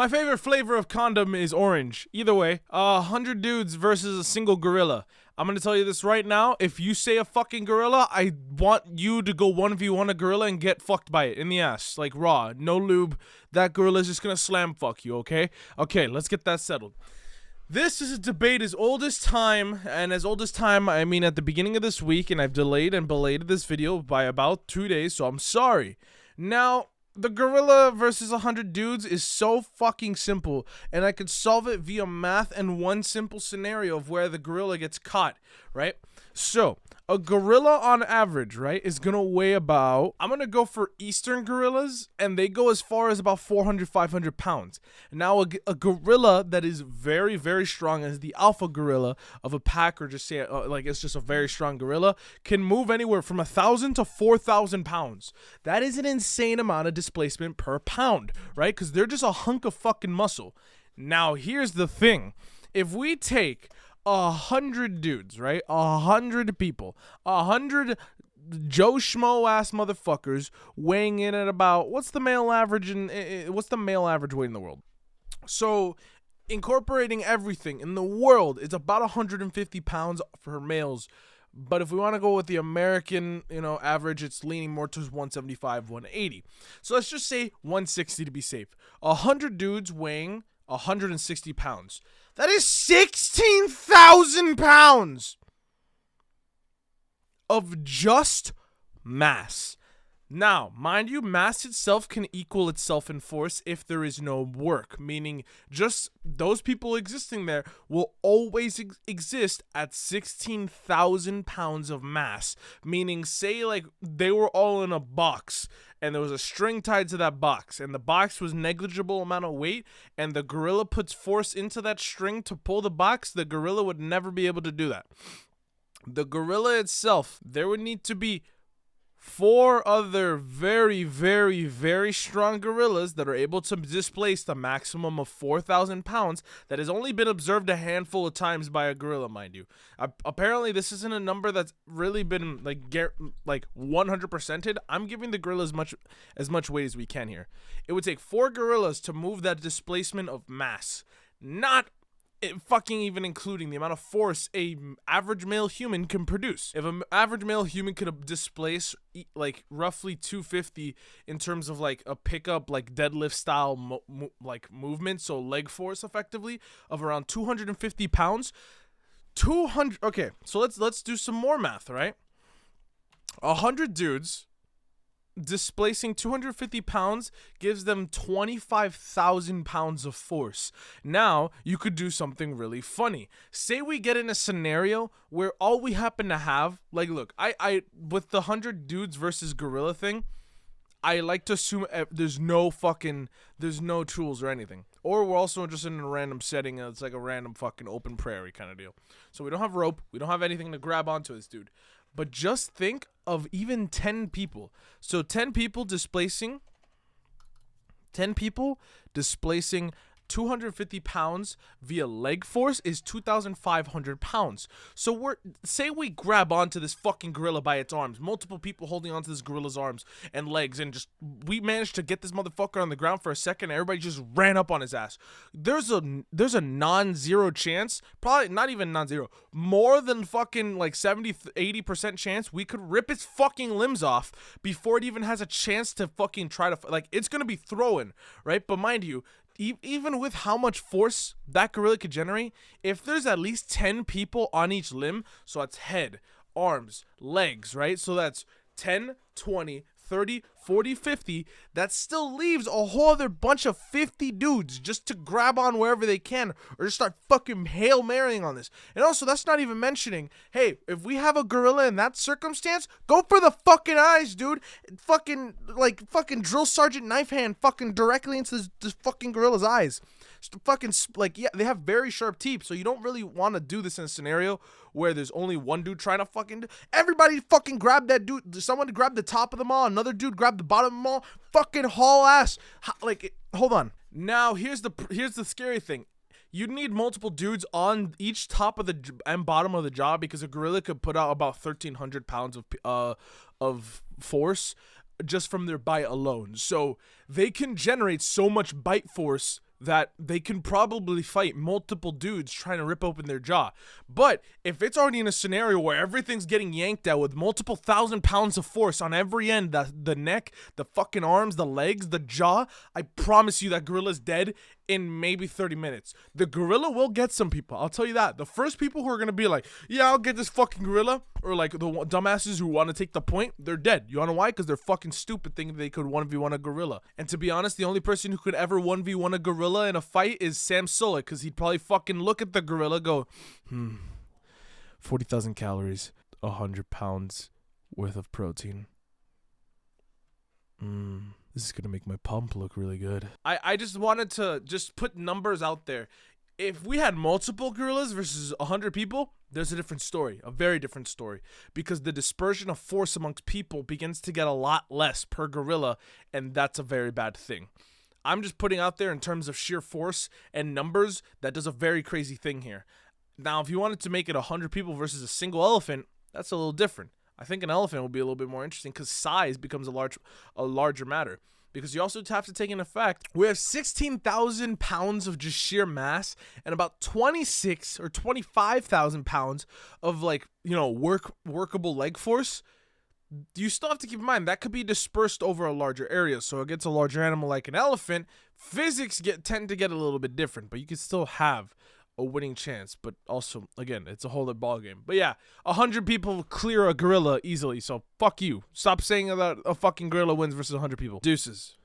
My favorite flavor of condom is orange. Either way, 100 dudes versus a single gorilla. I'm gonna tell you this right now. If you say a fucking gorilla, I want you to go 1v1 a gorilla and get fucked by it in the ass. Like raw, no lube. That gorilla's just gonna slam fuck you, okay? Okay, let's get that settled. This is a debate as old as time, and as old as time, I mean at the beginning of this week, and I've delayed and belated this video by about 2 days, so I'm sorry. Now, the gorilla versus 100 dudes is so fucking simple, and I could solve it via math and one simple scenario of where the gorilla gets caught, right? So, a gorilla on average, right, is gonna weigh about, I'm gonna go for eastern gorillas, and they go as far as about 400, 500 pounds. Now, a gorilla that is very, very strong as the alpha gorilla of a pack, or just say, like, it's just a very strong gorilla, can move anywhere from 1,000 to 4,000 pounds. That is an insane amount of displacement per pound, right? Because they're just a hunk of fucking muscle. Now, here's the thing. If we take 100 dudes, right? 100 people, 100 Joe Schmo ass motherfuckers weighing in at about what's the male average weight in the world? So, incorporating everything in the world, it's about 150 pounds for males. But if we want to go with the American, average, it's leaning more towards 175, 180. So let's just say 160 to be safe. 100 dudes weighing 160 pounds. That is 16,000 pounds of just mass. Now, mind you, mass itself can equal itself in force if there is no work, meaning just those people existing there will always exist at 16,000 pounds of mass, meaning say like they were all in a box and there was a string tied to that box and the box was negligible amount of weight and the gorilla puts force into that string to pull the box, the gorilla would never be able to do that. The gorilla itself, there would need to be 4 other very, very, very strong gorillas that are able to displace the maximum of 4,000 pounds that has only been observed a handful of times by a gorilla, mind you. Apparently, this isn't a number that's really been like 100%ed. I'm giving the gorilla as much weight as we can here. It would take 4 gorillas to move that displacement of mass, not fucking even including the amount of force a average male human can produce. If an average male human could displace like roughly 250 in terms of like a pickup, like deadlift style movement, so leg force effectively of around 250 pounds, 200. Okay, so let's do some more math, right? 100 dudes displacing 250 pounds gives them 25,000 pounds of force. Now, you could do something really funny. Say we get in a scenario where all we happen to have, like, look, I with the 100 dudes versus gorilla thing, I like to assume there's no tools or anything. Or we're also just in a random setting and it's like a random fucking open prairie kind of deal. So we don't have rope, we don't have anything to grab onto this dude. But just think of even 10 people. So 10 people displacing 250 pounds via leg force is 2,500 pounds. So say we grab onto this fucking gorilla by its arms, multiple people holding onto this gorilla's arms and legs, and just we managed to get this motherfucker on the ground for a second. Everybody just ran up on his ass. There's a non-zero chance, probably not even non-zero, more than fucking like 70-80% chance we could rip its fucking limbs off before it even has a chance to fucking try to it's gonna be throwing, right? But mind you, even with how much force that gorilla could generate, if there's at least 10 people on each limb, so that's head, arms, legs, right? So that's 10, 20, 30, 40, 50, that still leaves a whole other bunch of 50 dudes just to grab on wherever they can or just start fucking Hail Marying on this. And also, that's not even mentioning, hey, if we have a gorilla in that circumstance, go for the fucking eyes, dude. Fucking drill sergeant knife hand fucking directly into this fucking gorilla's eyes. Fucking, yeah, they have very sharp teeth, so you don't really want to do this in a scenario where there's only one dude trying to fucking everybody fucking grab that dude. Someone to grab the top of them all, another dude grab the bottom of them all, fucking haul ass. Hold on. Now here's the scary thing. You'd need multiple dudes on each top of the and bottom of the jaw because a gorilla could put out about 1,300 pounds of force just from their bite alone. So they can generate so much bite force that they can probably fight multiple dudes trying to rip open their jaw. But if it's already in a scenario where everything's getting yanked out with multiple 1,000 pounds of force on every end, the neck, the fucking arms, the legs, the jaw, I promise you that gorilla's dead in maybe 30 minutes. The gorilla will get some people. I'll tell you that. The first people who are going to be like, yeah, I'll get this fucking gorilla, or like the dumbasses who want to take the point, they're dead. You wanna know why? Because they're fucking stupid thinking they could 1v1 a gorilla. And to be honest, the only person who could ever 1v1 a gorilla in a fight is Sam Sulek, because he'd probably fucking look at the gorilla, go, 40,000 calories, 100 pounds worth of protein. This is gonna make my pump look really good. I just wanted to just put numbers out there. If we had multiple gorillas versus 100 people, there's a different story, a very different story, because the dispersion of force amongst people begins to get a lot less per gorilla, and that's a very bad thing. I'm just putting out there in terms of sheer force and numbers that does a very crazy thing here. Now, if you wanted to make it 100 people versus a single elephant, that's a little different. I think an elephant would be a little bit more interesting because size becomes a larger matter. Because you also have to take into effect, we have 16,000 pounds of just sheer mass and about 26 or 25,000 pounds of workable leg force. You still have to keep in mind that could be dispersed over a larger area. So against a larger animal like an elephant, physics tend to get a little bit different, but you can still have a winning chance. But also, again, it's a whole other ball game. But yeah, 100 people clear a gorilla easily. So fuck you. Stop saying that a fucking gorilla wins versus 100 people. Deuces.